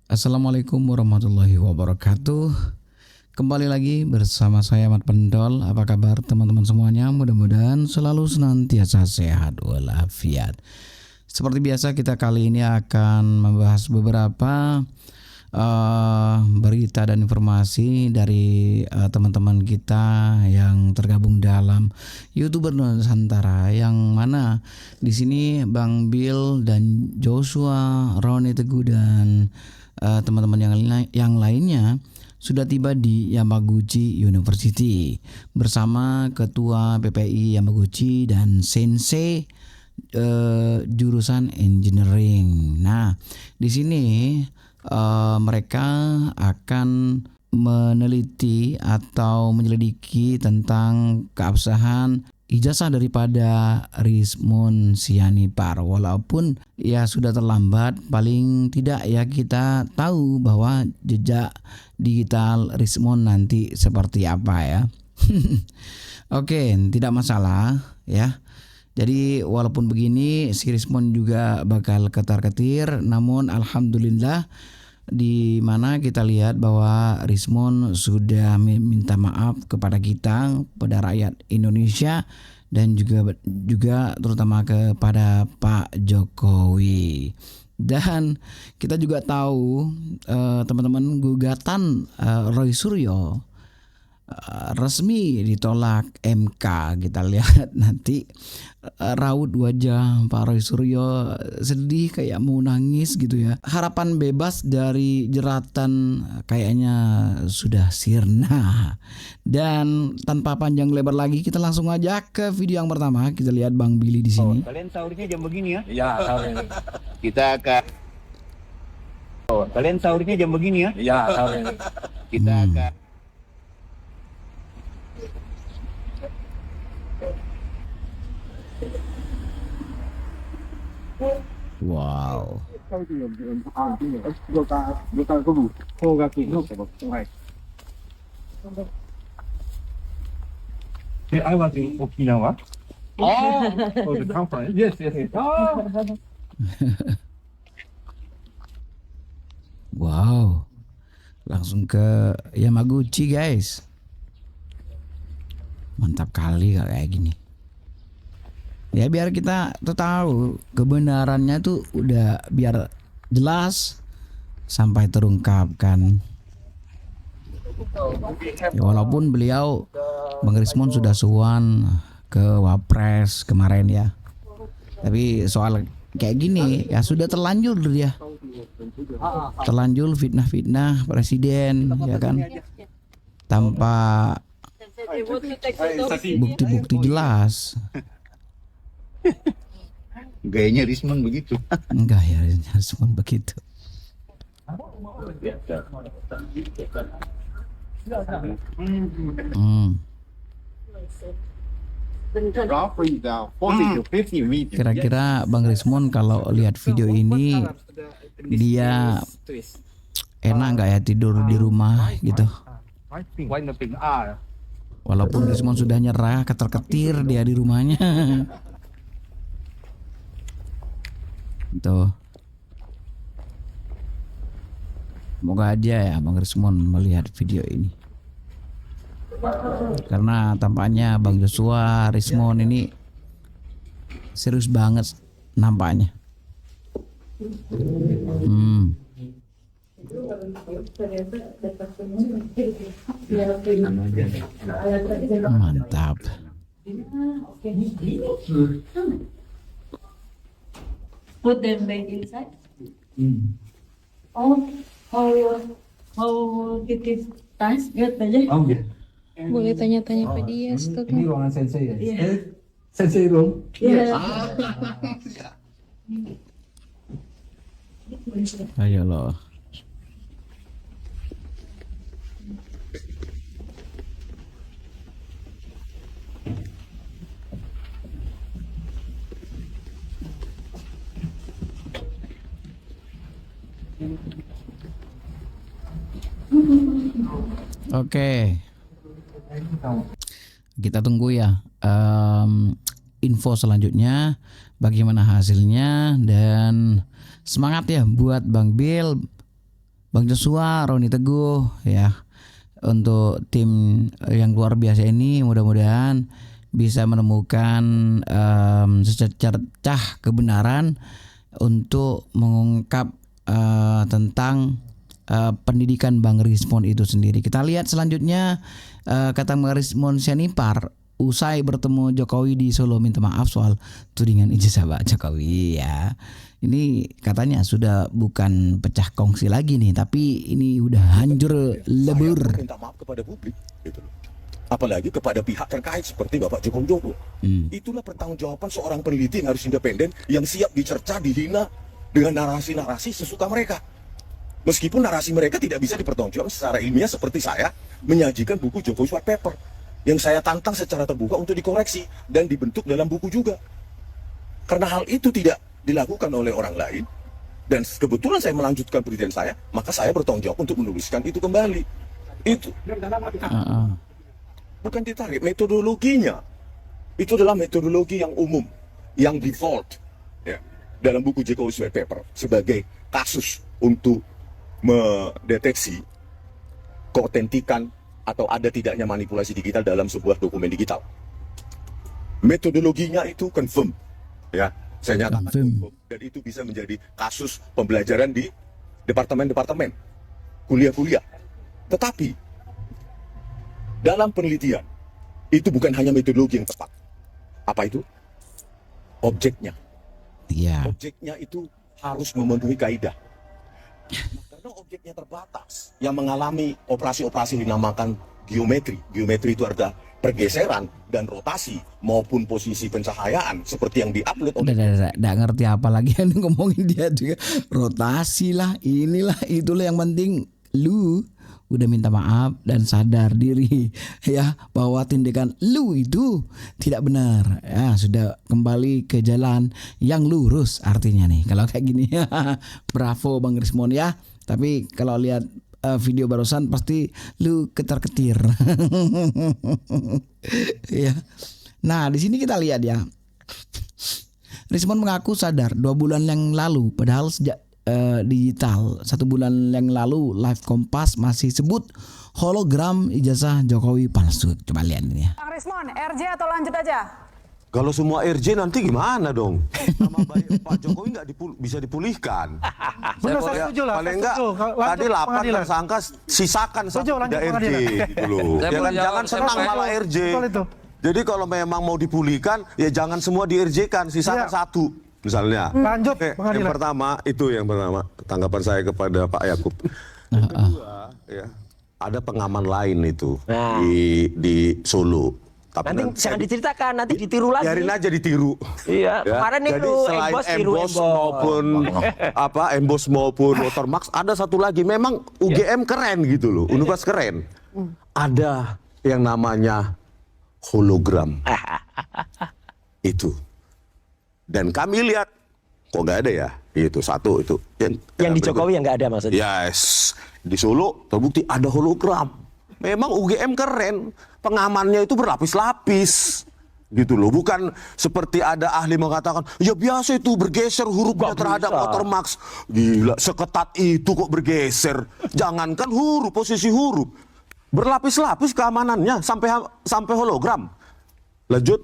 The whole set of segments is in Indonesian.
Assalamualaikum warahmatullahi wabarakatuh. Kembali lagi bersama saya Ahmad Pendol. Apa kabar teman-teman semuanya? Mudah-mudahan selalu senantiasa sehat walafiat. Seperti biasa kita kali ini akan membahas beberapa berita dan informasi dari teman-teman kita yang tergabung dalam YouTuber Nusantara, yang mana di sini Bang Bill dan Joshua, Roni Teguh dan teman-teman yang lainnya sudah tiba di Yamaguchi University bersama Ketua PPI Yamaguchi dan Sensei jurusan engineering. Nah, di sini mereka akan meneliti atau menyelidiki tentang keabsahan ijazah daripada Rizmon Sianipar. Walaupun ya sudah terlambat, paling tidak ya kita tahu bahwa jejak digital Rizmon nanti seperti apa ya. Oke, tidak masalah ya. Jadi walaupun begini, si Rizmon juga bakal ketar-ketir, namun alhamdulillah di mana kita lihat bahwa Rizmon sudah minta maaf kepada kita, pada rakyat Indonesia, dan juga terutama kepada Pak Jokowi. Dan kita juga tahu teman-teman, gugatan Roy Suryo resmi ditolak MK. Kita lihat nanti raut wajah Pak Roy Suryo sedih kayak mau nangis gitu ya. Harapan bebas dari jeratan kayaknya sudah sirna. Dan tanpa panjang lebar lagi, kita langsung aja ke video yang pertama. Kita lihat Bang Billy di sini. Kalian sahurnya jam begini ya? Ya, sahur. Kita akan kalian sahurnya jam begini ya? Ya, sahur. Kita akan Wow. I was in Okinawa. For the conference. Yes. Wow. Langsung ke Yamaguchi, guys. Mantap kali kayak gini. Ya biar kita tuh tahu kebenarannya tuh udah biar jelas sampai terungkapkan. Ya, walaupun beliau Bang Rizmon sudah suan ke Wapres kemarin ya. Tapi soal kayak gini ya sudah terlanjur dia. Terlanjur fitnah-fitnah presiden ya kan. Tanpa bukti-bukti jelas. gayanya Rizmon begitu. Enggak ya, Rizmon begitu. Kira-kira Bang Rizmon kalau lihat video ini dia enak nggak ya tidur di rumah gitu? Walaupun Rizmon sudah nyerah, ketar-ketir dia di rumahnya. Tuh. Semoga aja ya Bang Rizmon melihat video ini. Karena tampaknya Bang Joshua, Rizmon ini serius banget nampaknya. Mantap. Put them back inside. How it is nice, good aja. Boleh tanya-tanya ke dia setelah. Ini ruangan sensei ya? Iya. Sensei room? Iya. Ayo loh. Oke. Kita tunggu ya info selanjutnya, bagaimana hasilnya, dan semangat ya buat Bang Bill, Bang Joshua, Roni Teguh ya. Untuk tim yang luar biasa ini mudah-mudahan bisa menemukan secercah kebenaran untuk mengungkap tentang pendidikan Bang Rismon itu sendiri. Kita lihat selanjutnya kata Bang Rismon Sianipar usai bertemu Jokowi di Solo minta maaf soal tudingan ijazah Pak Jokowi ya. Ini katanya sudah bukan pecah kongsi lagi nih, tapi ini udah hancur lebur. Saya minta maaf kepada publik, gitu loh. Apalagi kepada pihak terkait seperti Bapak Joko Widodo. Itulah pertanggungjawaban seorang peneliti yang harus independen, yang siap dicerca, dihina dengan narasi-narasi sesuka mereka. Meskipun narasi mereka tidak bisa dipertanggungjawabkan secara ilmiah seperti saya menyajikan buku Jokowi White Paper yang saya tantang secara terbuka untuk dikoreksi dan dibentuk dalam buku juga. Karena hal itu tidak dilakukan oleh orang lain dan kebetulan saya melanjutkan penelitian saya, maka saya bertanggung jawab untuk menuliskan itu kembali. Itu bukan ditarik metodologinya. Itu adalah metodologi yang umum, yang default ya, dalam buku Jokowi White Paper sebagai kasus untuk mendeteksi keotentikan atau ada tidaknya manipulasi digital dalam sebuah dokumen digital. Metodologinya itu confirm ya. Saya nyatakan dan itu bisa menjadi kasus pembelajaran di departemen-departemen, kuliah-kuliah. Tetapi dalam penelitian itu bukan hanya metodologi yang tepat. Apa itu? Objeknya. Iya. Objeknya itu harus memenuhi kaidah. Karena objeknya terbatas, yang mengalami operasi-operasi dinamakan geometri. Geometri itu ada pergeseran dan rotasi maupun posisi pencahayaan seperti yang diupload oleh. Udah ngerti apa lagi yang ngomongin dia juga. Rotasi lah, inilah, itulah yang penting lu udah minta maaf dan sadar diri ya bahwa tindakan lu itu tidak benar ya, sudah kembali ke jalan yang lurus artinya nih kalau kayak gini. Bravo Bang Rismon ya. Tapi kalau lihat video barusan pasti lu ketar-ketir. Ya. Nah, di sini kita lihat ya. Rismon mengaku sadar 2 bulan yang lalu padahal sejak digital 1 bulan yang lalu live Kompas masih sebut hologram ijazah Jokowi palsu. Coba lihat ini ya. Bang Rismon, RJ atau lanjut aja? Kalau semua RJ nanti gimana dong? Nama baik Pak Jokowi nggak bisa dipulihkan. Benar, saya setuju lah. Paling enggak tadi 8 tersangka sisakan satu tidak RJ gitu loh. Jangan senang malah RJ. Jadi kalau memang mau dipulihkan ya jangan semua di RJ kan, sisakan satu misalnya. Lanjut. Yang pertama tanggapan saya kepada Pak Yakub. Yang kedua ya ada pengaman lain itu di Solo. Tapi nanti jangan diceritakan, nanti ditiru lagi. Biarin aja ditiru. Iya, ya. kemarin jadi itu selain Embos maupun Embos maupun Watermax, ada satu lagi memang UGM keren gitu loh, Universitas keren. Ada yang namanya hologram. Itu. Dan kami lihat kok nggak ada ya? Itu satu itu. Yang di Jokowi yang nggak ada maksudnya. Yes. Di Solo terbukti ada hologram. Memang UGM keren, pengamannya itu berlapis-lapis, gitu loh. Bukan seperti ada ahli mengatakan, ya biasa itu bergeser hurufnya terhadap Watermax. Gila, seketat itu kok bergeser. Jangankan huruf, posisi huruf, berlapis-lapis keamanannya sampai hologram. Lanjut,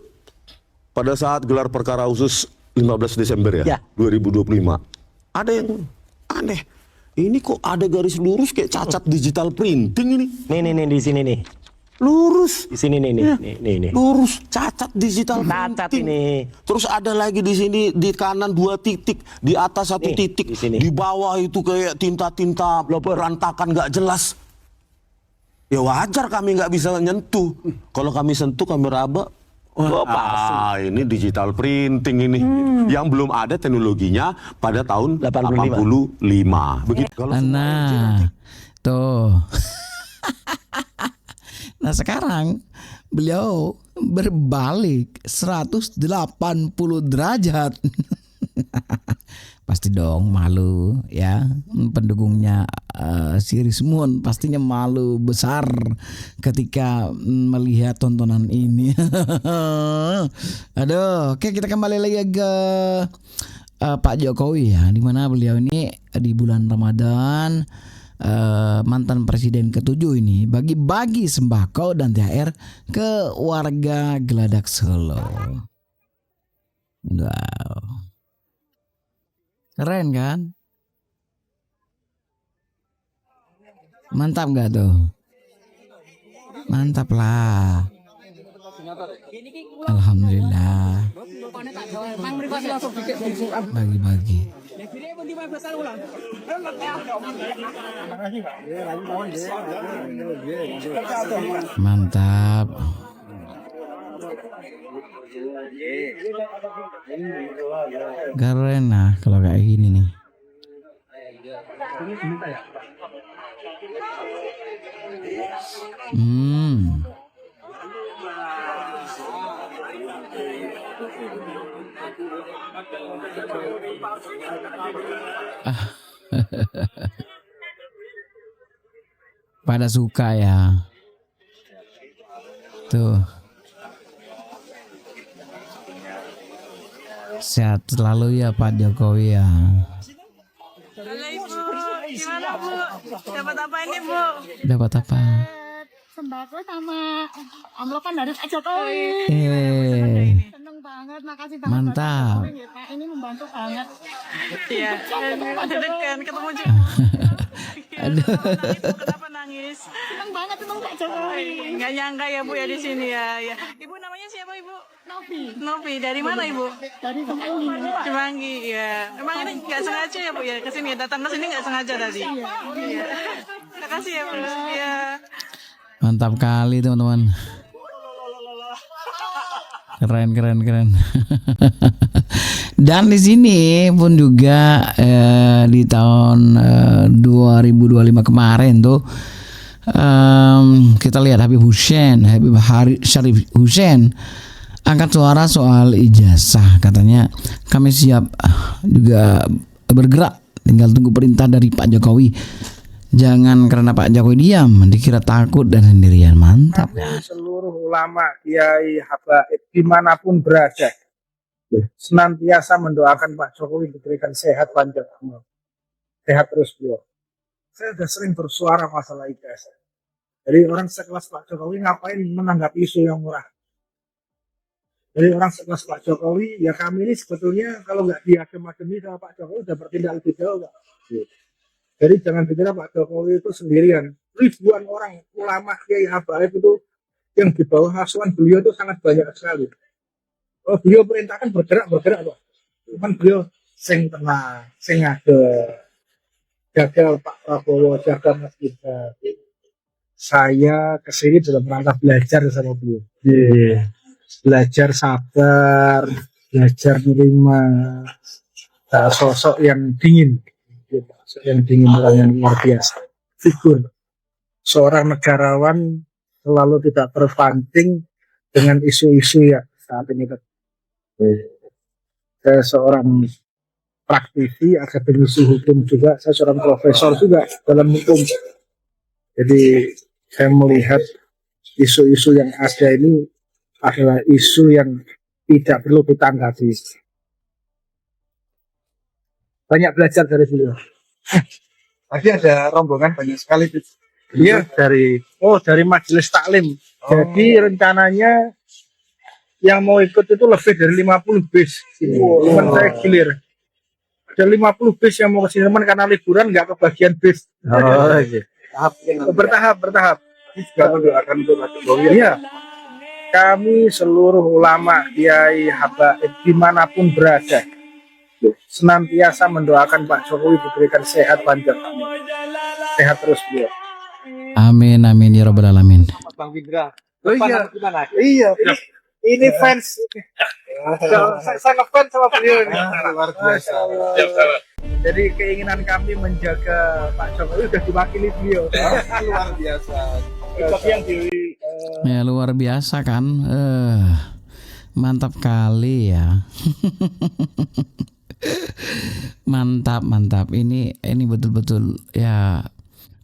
pada saat gelar perkara khusus 15 Desember ya. 2025, ada yang aneh. Ini kok ada garis lurus kayak cacat digital printing ini. Nih di sini nih. Lurus. Di sini nih. Lurus, cacat digital cacat printing. ini. Terus ada lagi di sini di kanan 2 titik, di atas 1 titik, di bawah itu kayak tinta-tinta berantakan nggak jelas. Ya wajar kami nggak bisa nyentuh. Kalau kami sentuh kami raba. Ini digital printing ini yang belum ada teknologinya pada tahun 85. Begitu. Nah, tuh. Nah sekarang beliau berbalik 180 derajat. Pasti dong malu ya, pendukungnya si Rismon pastinya malu besar ketika melihat tontonan ini. Aduh, oke kita kembali lagi ke Pak Jokowi ya, dimana beliau ini di bulan Ramadan mantan presiden ke-7 ini bagi-bagi sembako dan THR ke warga Geladak Solo. Wow. Keren kan? Mantap gak tuh? Mantap lah. Alhamdulillah. Bagi-bagi. Mantap. Keren lah kalau kayak gini nih. Pada suka ya. Tuh. Sehat selalu ya Pak Jokowi ya. Halo Ibu, gimana Bu? Dapat apa ini Bu? Dapat apa? Sembako sama amlokan dari Pak Jokowi. Seneng banget, makasih banget. Mantap. Pak Jokowi, ya, Pak. Ini membantu banget. Iya, deg-degan ketemu juga. Aduh. Kenapa nangis? Seneng banget seneng Pak Jokowi. Nggak nyangka ya Bu ya di sini ya. Ibu namanya siapa Ibu? Novi. Novi, dari mana Ibu? Dari Semanggi. Semanggi, ya. Emang ini nggak sengaja ya Bu ya kesini ya? Datang ke sini nggak sengaja tadi? Iya. Terima kasih ya Bu. Iya. Mantap kali teman-teman. Keren. Dan di sini pun juga di tahun 2025 kemarin tuh kita lihat Habib Syarif Hussein angkat suara soal ijazah. Katanya kami siap juga bergerak, tinggal tunggu perintah dari Pak Jokowi. Jangan karena Pak Jokowi diam dikira takut dan sendirian. Mantap ya. Seluruh ulama, kiai, habaib dimanapun berada senantiasa mendoakan Pak Jokowi diberikan sehat panjang umur, sehat terus beliau. Saya sudah sering bersuara masalah ijazah. Jadi orang sekelas Pak Jokowi ngapain menanggapi isu yang murah? Jadi orang sekelas Pak Jokowi, ya kami ini sebetulnya kalau nggak diadem-ademi sama Pak Jokowi udah bertindak lebih jauh, Pak. Jadi jangan pikir Pak Jokowi itu sendirian. Ribuan orang ulama kiai habaib itu yang di bawah asuhan beliau itu sangat banyak sekali. Oh, beliau perintahkan bergerak Pak. Cuman beliau sing tenang, sing ngadeg. Jaga Pak Prabowo, jaga Mas Gibran. Saya kesini dalam rangka belajar sama beliau. Belajar sabar, belajar menerima sosok yang dingin. Orang yang luar biasa, figur seorang negarawan selalu tidak terpancing dengan isu-isu ya saat ini. Saya seorang praktisi akademisi hukum juga, saya seorang profesor juga dalam hukum. Jadi saya melihat isu-isu yang ada ini adalah isu yang tidak perlu ditanggapi. Banyak belajar dari beliau. Tadi ada rombongan banyak sekali. Iya, dari Majelis Taklim. Jadi rencananya yang mau ikut itu lebih dari 50 bis. Cuman saya gilir. Ada 50 bis yang mau ke sini, karena liburan nggak kebagian bis. Bertahap. Juga mendoakan untuk Pak Jokowi. Iya. Kami seluruh ulama, kiai, habaib dimanapun berada senantiasa mendoakan Pak Jokowi diberikan sehat panjang, sehat terus beliau. Amin ya rabbal alamin. Bang Findra, iya, ini fans. Saya ngefans sama beliau ini. Luar biasa. Jadi keinginan kami menjaga Pak Jokowi sudah diwakili beliau. Luar biasa. Ya luar biasa kan. Mantap kali ya. Mantap. Ini betul-betul ya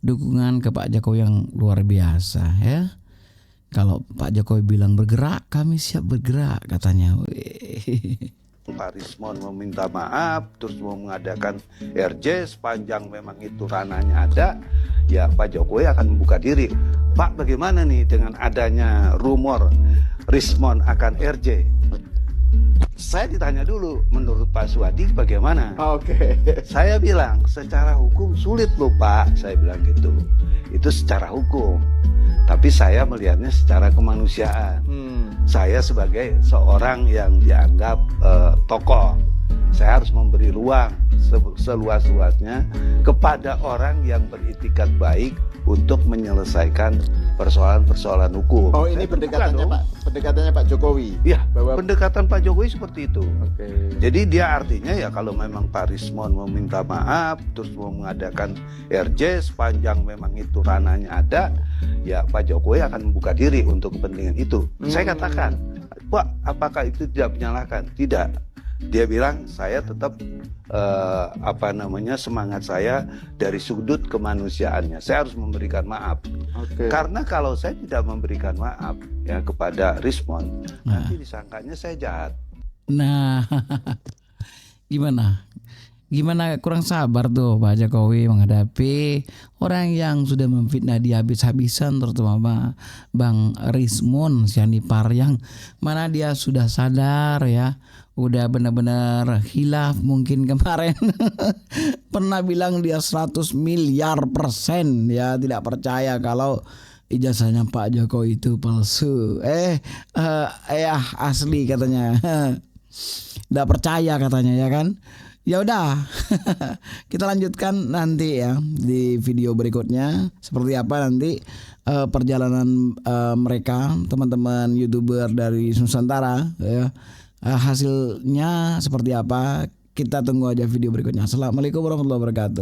dukungan ke Pak Jokowi yang luar biasa ya. Kalau Pak Jokowi bilang bergerak, kami siap bergerak katanya. Pak Rismon meminta maaf, terus mau mengadakan RJ sepanjang memang itu ranahnya ada. ya Pak Jokowi akan membuka diri. Pak, bagaimana nih dengan adanya rumor Rismon akan RJ? Saya ditanya dulu, menurut Pak Suwadi bagaimana? Oke. Saya bilang, secara hukum sulit loh Pak, saya bilang gitu. Itu secara hukum. Tapi saya melihatnya secara kemanusiaan. Saya sebagai seorang yang dianggap tokoh, saya harus memberi ruang seluas-luasnya kepada orang yang beritikat baik untuk menyelesaikan persoalan-persoalan hukum. Oh, ini pendekatannya Pak Jokowi. Iya, Bahwa pendekatan Pak Jokowi seperti itu. Oke. Jadi dia artinya ya kalau memang Pak Rismon meminta maaf terus mau mengadakan RJ sepanjang memang itu ranahnya ada, ya Pak Jokowi akan membuka diri untuk kepentingan itu. Saya katakan, Pak, apakah itu tidak menyalahkan? Tidak. Dia bilang saya tetap semangat saya dari sudut kemanusiaannya. Saya harus memberikan maaf. Oke. Karena kalau saya tidak memberikan maaf ya kepada Rismon, nanti disangkanya saya jahat. Nah, gimana? Gimana kurang sabar tuh Pak Jokowi menghadapi orang yang sudah memfitnah dia habis-habisan, terutama Bang Rismon Sianipar yang mana dia sudah sadar ya, udah benar-benar hilaf mungkin kemarin pernah bilang dia 100 miliar % ya, tidak percaya kalau ijazahnya Pak Jokowi itu palsu. Asli katanya. Tidak percaya katanya ya kan. Ya udah, kita lanjutkan nanti ya di video berikutnya seperti apa nanti perjalanan mereka teman-teman YouTuber dari Nusantara ya, hasilnya seperti apa. Kita tunggu aja video berikutnya. Assalamualaikum warahmatullahi wabarakatuh.